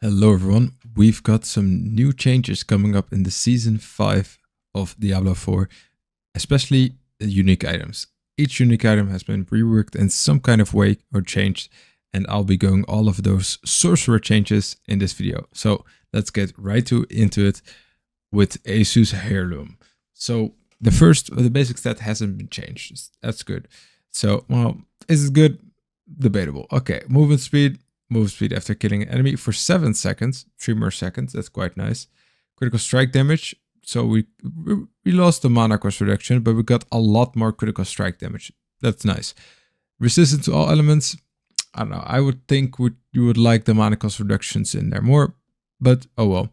Hello everyone, we've got some new changes coming up in the Season 5 of Diablo 4, especially the unique items. Each unique item has been reworked in some kind of way or changed, and I'll be going all of those Sorcerer changes in this video. So let's get right into it with Asus Heirloom. So the basic stat hasn't been changed, that's good. So, well, is it good? Debatable. Okay, movement speed after killing an enemy for 7 seconds, 3 more seconds, that's quite nice. Critical strike damage, so we lost the mana cost reduction, but we got a lot more critical strike damage, that's nice. Resistant to all elements, I don't know, I would think you would like the mana cost reductions in there more, but oh well.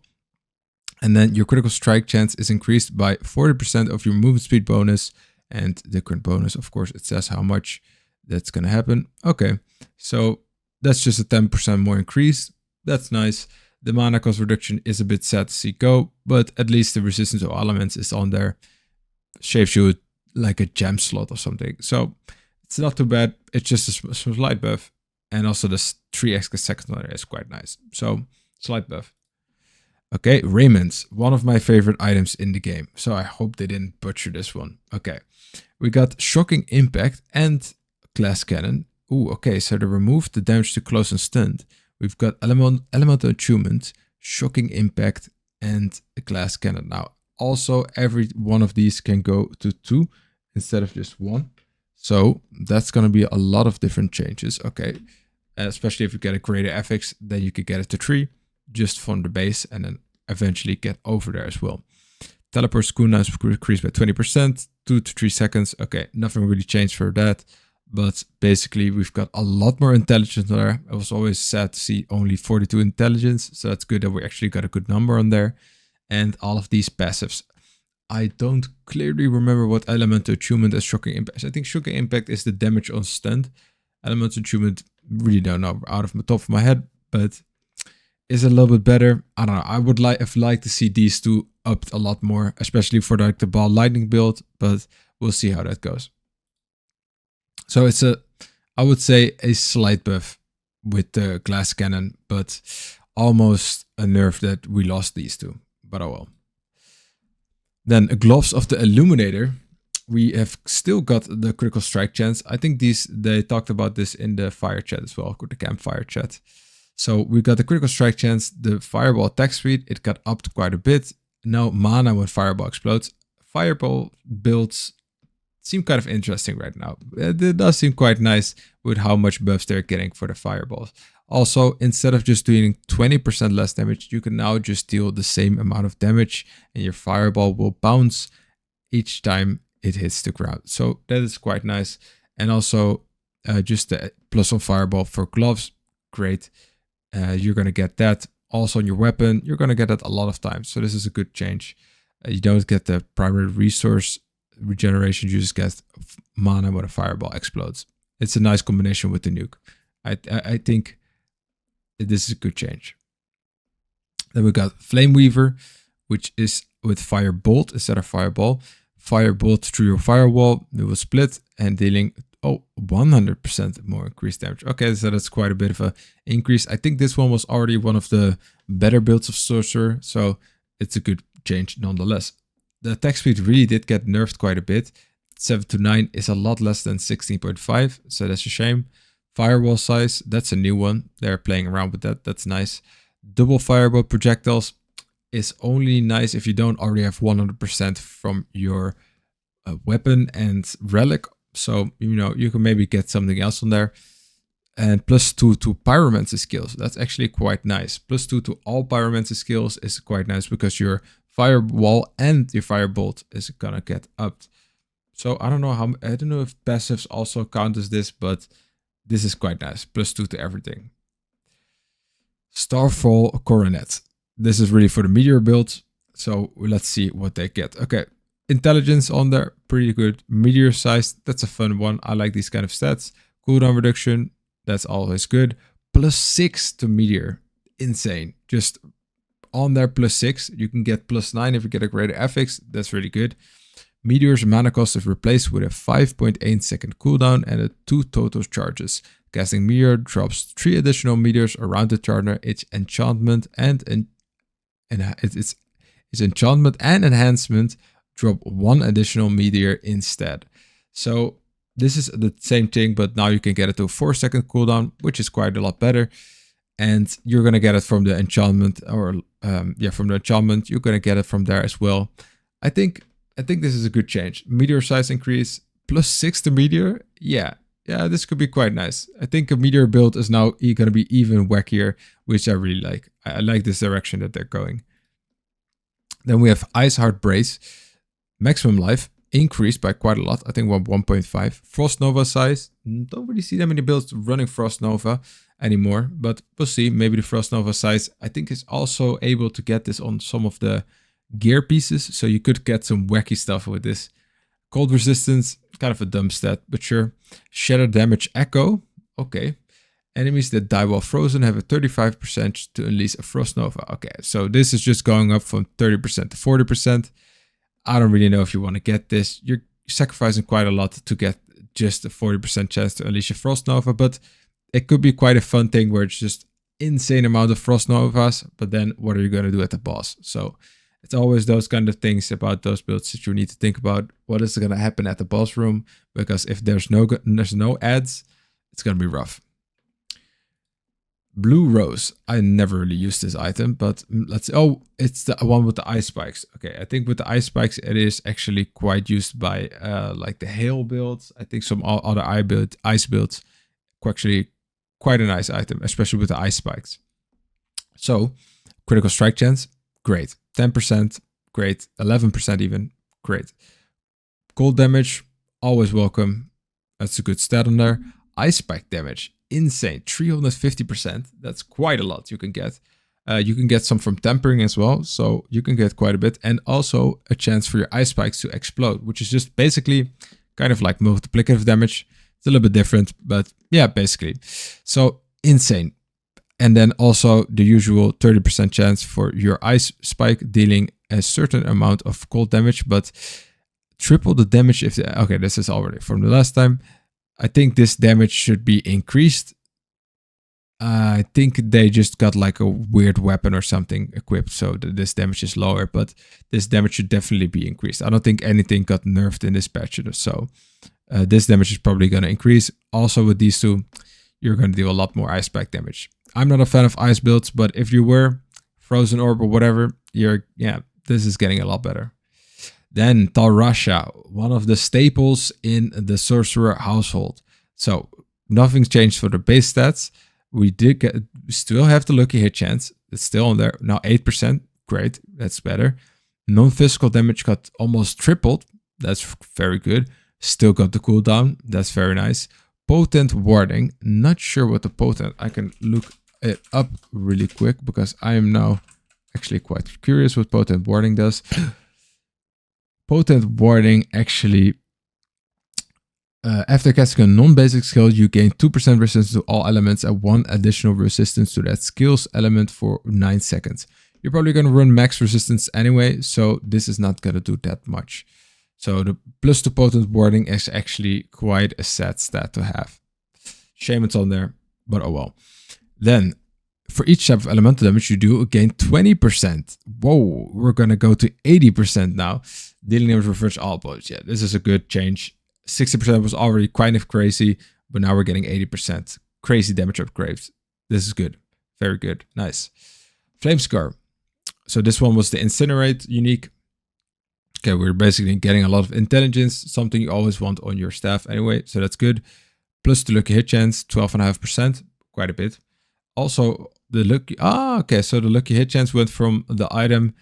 And then your critical strike chance is increased by 40% of your movement speed bonus, and the current bonus, of course, it says how much that's gonna happen. Okay, so that's just a 10% more increase. That's nice. The mana cost reduction is a bit sad to see go, but at least the resistance to elements is on there. Shaves you like a gem slot or something. So it's not too bad. It's just a slight buff. And also this 3 extra seconds on there is quite nice. So slight buff. Okay, Raiment, one of my favorite items in the game. So I hope they didn't butcher this one. Okay, we got Shocking Impact and Glass Cannon. Ooh, okay, so they removed the damage to close and stunned. We've got Elemental Attunement, Shocking Impact, and a Glass Cannon. Now, also, every one of these can go to 2 instead of just 1. So, that's going to be a lot of different changes. Okay, especially if you get a greater FX, then you could get it to 3, just from the base, and then eventually get over there as well. Teleport cooldown is increased by 20%, 2 to 3 seconds. Okay, nothing really changed for that. But basically, we've got a lot more intelligence there. I was always sad to see only 42 intelligence. So that's good that we actually got a good number on there. And all of these passives. I don't clearly remember what Elemental Attunement is Shocking Impact. I think Shocking Impact is the damage on stunned. Elemental Attunement, really don't know out of the top of my head. But is it a little bit better? I don't know. I would like to see these two upped a lot more. Especially for like the ball lightning build. But we'll see how that goes. So it's I would say a slight buff with the Glass Cannon, but almost a nerf that we lost these two, but oh well. Then Gloves of the Illuminator. We have still got the critical strike chance. I think they talked about this in the fire chat as well, the campfire chat. So we got the critical strike chance, the fireball attack speed, it got upped quite a bit. Now mana when fireball explodes. Fireball builds seem kind of interesting right now. It does seem quite nice with how much buffs they're getting for the fireballs. Also, instead of just doing 20% less damage, you can now just deal the same amount of damage and your fireball will bounce each time it hits the ground. So that is quite nice. And also just the plus on fireball for gloves. Great. You're going to get that. Also on your weapon, you're going to get that a lot of times. So this is a good change. You don't get the primary resource regeneration, you just get mana when a fireball explodes. It's a nice combination with the nuke. I think this is a good change. Then we got Flameweaver, which is with Firebolt instead of Fireball. Firebolt through your firewall, it will split and dealing 100% more increased damage. Okay, so that's quite a bit of an increase. I think this one was already one of the better builds of Sorcerer, so it's a good change nonetheless. The attack speed really did get nerfed quite a bit. 7 to 9 is a lot less than 16.5, so that's a shame. Firewall size, that's a new one. They're playing around with that, that's nice. Double fireball projectiles is only nice if you don't already have 100% from your weapon and relic. So, you know, you can maybe get something else on there. And +2 to pyromancy skills, that's actually quite nice. +2 to all pyromancy skills is quite nice because your firewall and your firebolt is gonna get upped. So I don't know if passives also count as this, but this is quite nice. +2 to everything. Starfall Coronet. This is really for the meteor build. So let's see what they get. Okay, intelligence on there, pretty good. Meteor size, that's a fun one. I like these kind of stats. Cooldown reduction, that's always good. +6 to meteor, insane. Just on there +6, you can get +9 if you get a greater FX. That's really good. Meteor's mana cost is replaced with a 5.8 second cooldown and a 2 total charges. Casting Meteor drops 3 additional meteors around the charger. Its enchantment and its enchantment and enhancement drop 1 additional meteor instead. So this is the same thing, but now you can get it to a 4 second cooldown, which is quite a lot better. And you're gonna get it from the enchantment, or from the enchantment. You're gonna get it from there as well. I think this is a good change. Meteor size increase +6 to meteor. Yeah, this could be quite nice. I think a meteor build is now gonna be even wackier, which I really like. I like this direction that they're going. Then we have Iceheart Brais. Maximum life increased by quite a lot. I think 1.5. Frost Nova size. Don't really see that many builds running Frost Nova anymore, but we'll see. Maybe the Frost Nova size, I think, is also able to get this on some of the gear pieces, so you could get some wacky stuff with this. Cold resistance, kind of a dumb stat, but sure. Shatter damage echo, okay. Enemies that die while frozen have a 35% to unleash a Frost Nova. Okay, so this is just going up from 30% to 40%. I don't really know if you want to get this. You're sacrificing quite a lot to get just a 40% chance to unleash a Frost Nova, but it could be quite a fun thing where it's just insane amount of Frost Novas, but then what are you going to do at the boss? So it's always those kind of things about those builds that you need to think about. What is going to happen at the boss room? Because if there's no ads, it's going to be rough. Blue Rose. I never really used this item, but let's... Oh, it's the one with the ice spikes. Okay, I think with the ice spikes, it is actually quite used by like the hail builds. I think some other ice builds. Actually quite a nice item, especially with the ice spikes. So, critical strike chance, great. 10%, great. 11% even, great. Cold damage, always welcome. That's a good stat on there. Ice spike damage, insane. 350%, that's quite a lot you can get. You can get some from tempering as well, so you can get quite a bit. And also a chance for your ice spikes to explode, which is just basically kind of like multiplicative damage. It's a little bit different, but yeah, basically. So insane. And then also the usual 30% chance for your ice spike dealing a certain amount of cold damage, but triple the damage if... Okay, this is already from the last time. I think this damage should be increased. I think they just got like a weird weapon or something equipped, so that this damage is lower, but this damage should definitely be increased. I don't think anything got nerfed in this patch, so this damage is probably going to increase. Also with these two, you're going to do a lot more ice spike damage. I'm not a fan of ice builds, but if you were, Frozen Orb or whatever, this is getting a lot better. Then Rasha, one of the staples in the Sorcerer household. So nothing's changed for the base stats. We still have the lucky hit chance. It's still on there. Now 8%. Great. That's better. Non-physical damage got almost tripled. That's very good. Still got the cooldown. That's very nice. Potent warding. Not sure what the potent. I can look it up really quick because I am now actually quite curious what potent warding does. Potent warding actually, after casting a non-basic skill, you gain 2% resistance to all elements and 1 additional resistance to that skill's element for 9 seconds. You're probably going to run max resistance anyway, so this is not going to do that much. So the plus to potent warding is actually quite a sad stat to have. Shame it's on there, but oh well. Then, for each type of elemental damage you do, gain 20%. Whoa, we're going to go to 80% now. Dealing damage reverse all blows. Yeah, this is a good change. 60% was already kind of crazy, but now we're getting 80%. Crazy damage upgrades. This is good. Very good. Nice. Flamescar. So this one was the Incinerate unique. Okay, we're basically getting a lot of intelligence, something you always want on your staff anyway, so that's good. Plus the lucky hit chance, 12.5%, quite a bit. Also, the lucky... okay, so the lucky hit chance went from the item...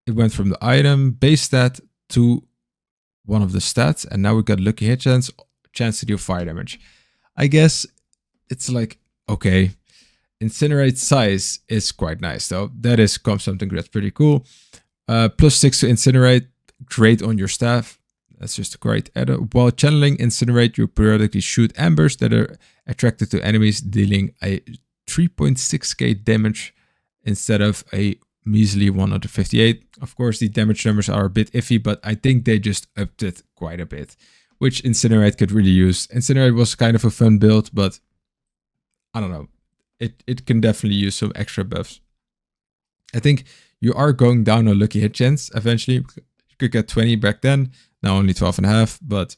It went from the item base stat to one of the stats, and now we got lucky hit chance to deal fire damage. I guess it's like, okay, Incinerate size is quite nice though. That is something that's pretty cool. Plus 6 to Incinerate, great on your staff. That's just a great add. While channeling Incinerate, you periodically shoot embers that are attracted to enemies, dealing a 3.6k damage instead of a measly 158. Of course, the damage numbers are a bit iffy, but I think they just upped it quite a bit, which Incinerate could really use. Incinerate was kind of a fun build, but I don't know. It can definitely use some extra buffs. I think you are going down on lucky hit chance eventually. You could get 20 back then, now only 12.5, but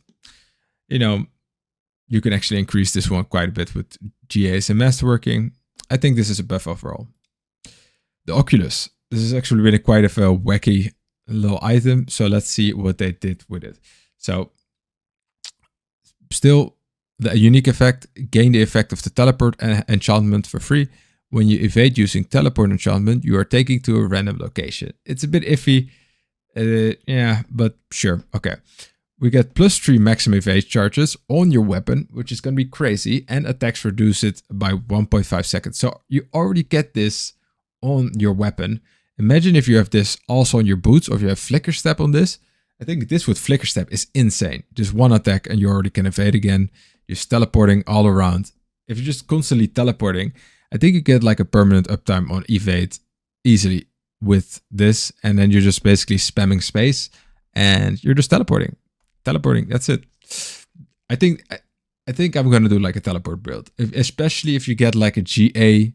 you know, you can actually increase this one quite a bit with GAs and Masterworking. I think this is a buff overall. The Oculus. This is actually really quite a wacky little item. So let's see what they did with it. So still the unique effect, gain the effect of the teleport enchantment for free. When you evade using teleport enchantment, you are taken to a random location. It's a bit iffy. Yeah, but sure. Okay. We get +3 maximum evade charges on your weapon, which is going to be crazy. And attacks reduce it by 1.5 seconds. So you already get this on your weapon. Imagine if you have this also on your boots, or if you have Flicker Step on this. I think this with Flicker Step is insane. Just one attack and you already can evade again. Just teleporting all around. If you're just constantly teleporting, I think you get like a permanent uptime on evade easily with this. And then you're just basically spamming space and you're just teleporting. Teleporting, that's it. I think I'm gonna do like a teleport build, especially if you get like a GA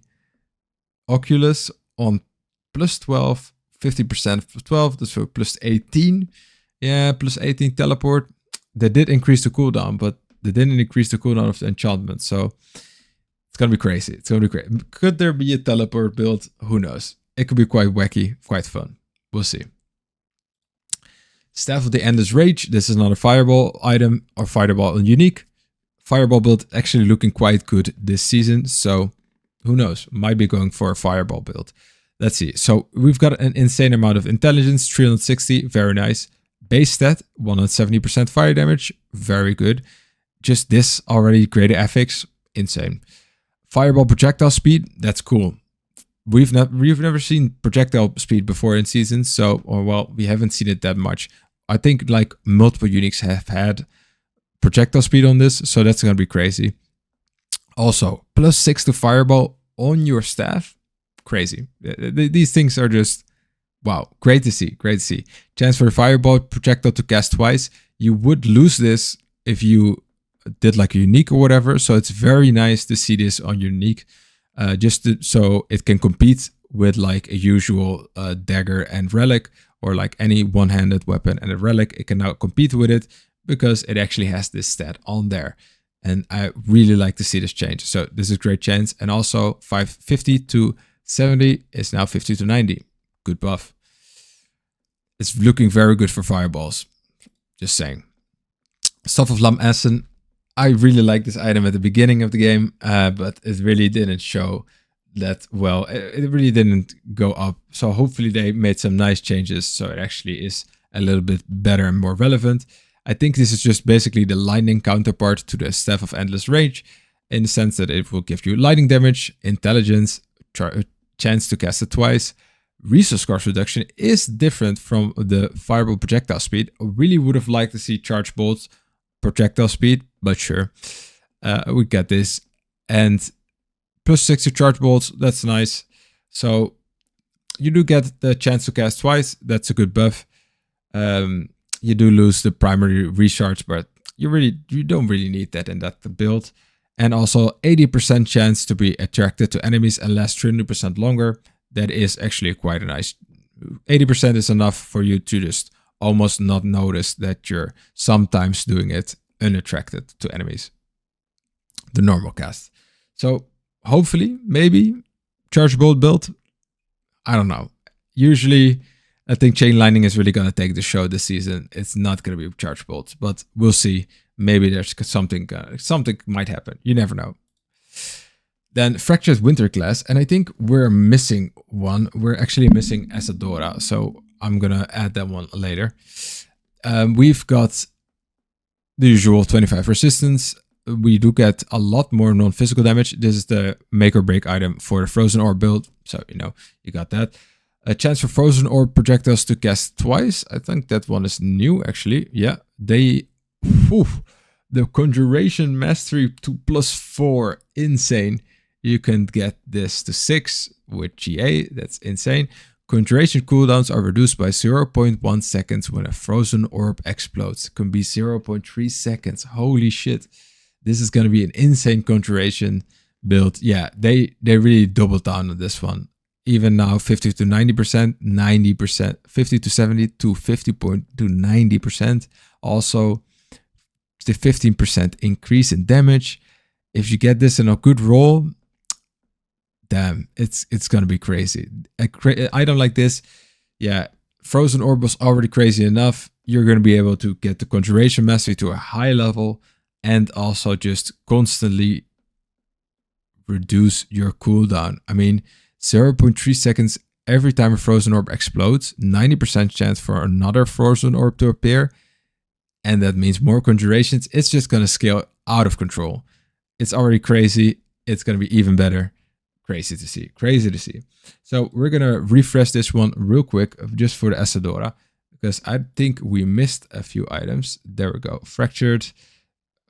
Oculus on +12, 50% +12, so +18. Yeah, +18 teleport. They did increase the cooldown, but they didn't increase the cooldown of the enchantment. So it's gonna be crazy. It's gonna be great. Could there be a teleport build? Who knows? It could be quite wacky, quite fun. We'll see. Staff of the Endless Rage. This is not a fireball item or fireball unique. Fireball build actually looking quite good this season. So who knows? Might be going for a fireball build. Let's see. So we've got an insane amount of intelligence, 360. Very nice. Base stat, 170% fire damage. Very good. Just this already, greater affix. Insane. Fireball projectile speed. That's cool. We've never seen projectile speed before in seasons, so, or well, we haven't seen it that much. I think like multiple uniques have had projectile speed on this, so that's gonna be crazy. Also, +6 to fireball on your staff, crazy. These things are just, wow, great to see, great to see. Chance for the fireball projectile to cast twice. You would lose this if you did like a unique or whatever, so it's very nice to see this on unique. So it can compete with like a usual dagger and relic, or like any one-handed weapon and a relic. It can now compete with it because it actually has this stat on there. And I really like to see this change. So this is great chance. And also 550 to 70 is now 50 to 90. Good buff. It's looking very good for fireballs. Just saying. SDtaff of Lam Esen. I really like this item at the beginning of the game, but it really didn't show that well. It really didn't go up. So hopefully they made some nice changes so it actually is a little bit better and more relevant. I think this is just basically the lightning counterpart to the Staff of Endless Rage, in the sense that it will give you lightning damage, intelligence, chance to cast it twice. Resource cost reduction is different from the fireball projectile speed. I really would have liked to see charge bolts projectile speed, but sure, we get this. And +6 to charge bolts, that's nice. So you do get the chance to cast twice. That's a good buff. You do lose the primary recharge, but you don't really need that in that build. And also 80% chance to be attracted to enemies and last 300% longer. That is actually quite a nice. 80% is enough for you to just almost not notice that you're sometimes doing it unattracted to enemies. The normal cast. So hopefully, maybe charge bolt build. I don't know. Usually, I think chain lightning is really gonna take the show this season. It's not gonna be charge bolts, but we'll see. Maybe there's something might happen. You never know. Then Fractured Winterglass, and I think we're missing one. We're actually missing Esadora, so I'm gonna add that one later. We've got the usual 25 resistance. We do get a lot more non-physical damage. This is the make or break item for the Frozen Orb build, so you got that. A chance for Frozen Orb projectiles to cast twice. I think that one is new actually. Yeah, the Conjuration Mastery to +4, insane. You can get this to 6 with GA, that's insane. Conjuration cooldowns are reduced by 0.1 seconds when a frozen orb explodes. It can be 0.3 seconds. Holy shit. This is going to be an insane conjuration build. Yeah, they really doubled down on this one. Even now, 50 to 90%, 90%, 50 to 70 to 50 to 90%. Also, the 15% increase in damage. If you get this in a good roll, damn, it's gonna be crazy. An item like this, yeah, Frozen Orb was already crazy enough. You're gonna be able to get the Conjuration Mastery to a high level and also just constantly reduce your cooldown. I mean, 0.3 seconds every time a Frozen Orb explodes, 90% chance for another Frozen Orb to appear, and that means more conjurations. It's just gonna scale out of control. It's already crazy. It's gonna be even better. Crazy to see. Crazy to see. So we're gonna refresh this one real quick just for the Esadora, because I think we missed a few items. There we go. Fractured.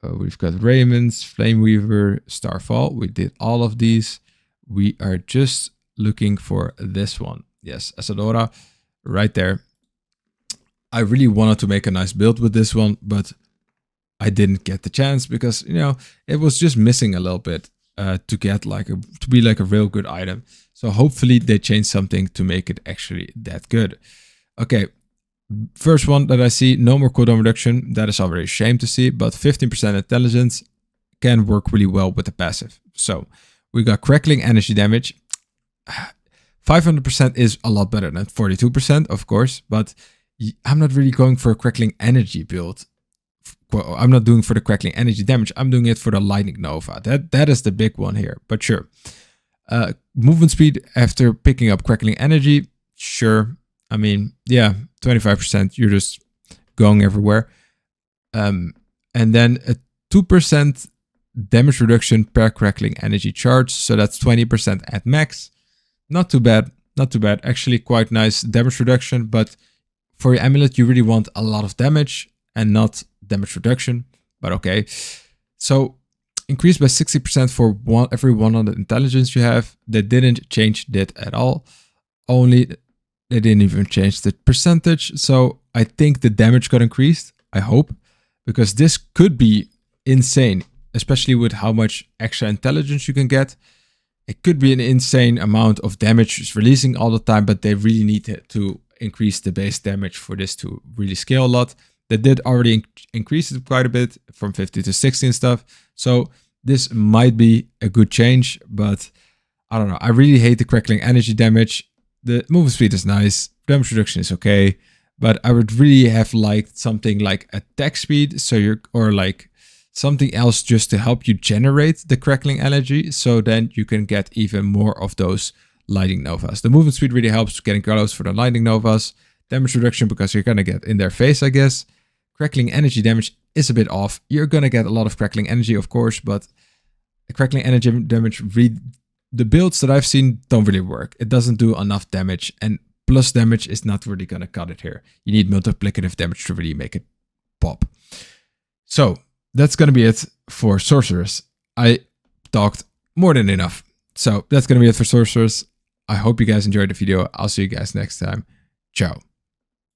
We've got Raiment, Flameweaver, Starfall. We did all of these. We are just looking for this one. Yes, Esadora, right there. I really wanted to make a nice build with this one, but I didn't get the chance because, you know, it was just missing a little bit to get to be like a real good item. So hopefully they change something to make it actually that good. Okay, first one that I see, no more cooldown reduction. That is already a shame to see, but 15% intelligence can work really well with the passive. So we got crackling energy damage. 500% is a lot better than 42%, of course, but I'm not really going for a crackling energy build. Well, I'm not doing for the crackling energy damage. I'm doing it for the lightning nova. That is the big one here, but sure. Movement speed after picking up crackling energy, sure. I mean, yeah, 25%. You're just going everywhere. And then a 2% damage reduction per crackling energy charge. So that's 20% at max. Not too bad. Not too bad. Actually, quite nice damage reduction. But for your amulet, you really want a lot of damage and not damage reduction. But okay. So increase by 60% for every 100 intelligence you have. They didn't change that at all. Only they didn't even change the percentage. So I think the damage got increased. I hope. Because this could be insane. Especially with how much extra intelligence you can get. It could be an insane amount of damage releasing all the time. But they really need to increase the base damage for this to really scale a lot. They did already increase it quite a bit from 50 to 60 and stuff. So this might be a good change, but I don't know. I really hate the crackling energy damage. The movement speed is nice. Damage reduction is okay, but I would really have liked something like attack speed. Or like something else just to help you generate the crackling energy. So then you can get even more of those lightning novas. The movement speed really helps getting close for the lightning novas. Damage reduction because you're going to get in their face, I guess. Crackling energy damage is a bit off. You're going to get a lot of crackling energy, of course, but the crackling energy damage, the builds that I've seen don't really work. It doesn't do enough damage, and plus damage is not really going to cut it here. You need multiplicative damage to really make it pop. So that's going to be it for Sorcerers. I talked more than enough. So that's going to be it for Sorcerers. I hope you guys enjoyed the video. I'll see you guys next time. Ciao.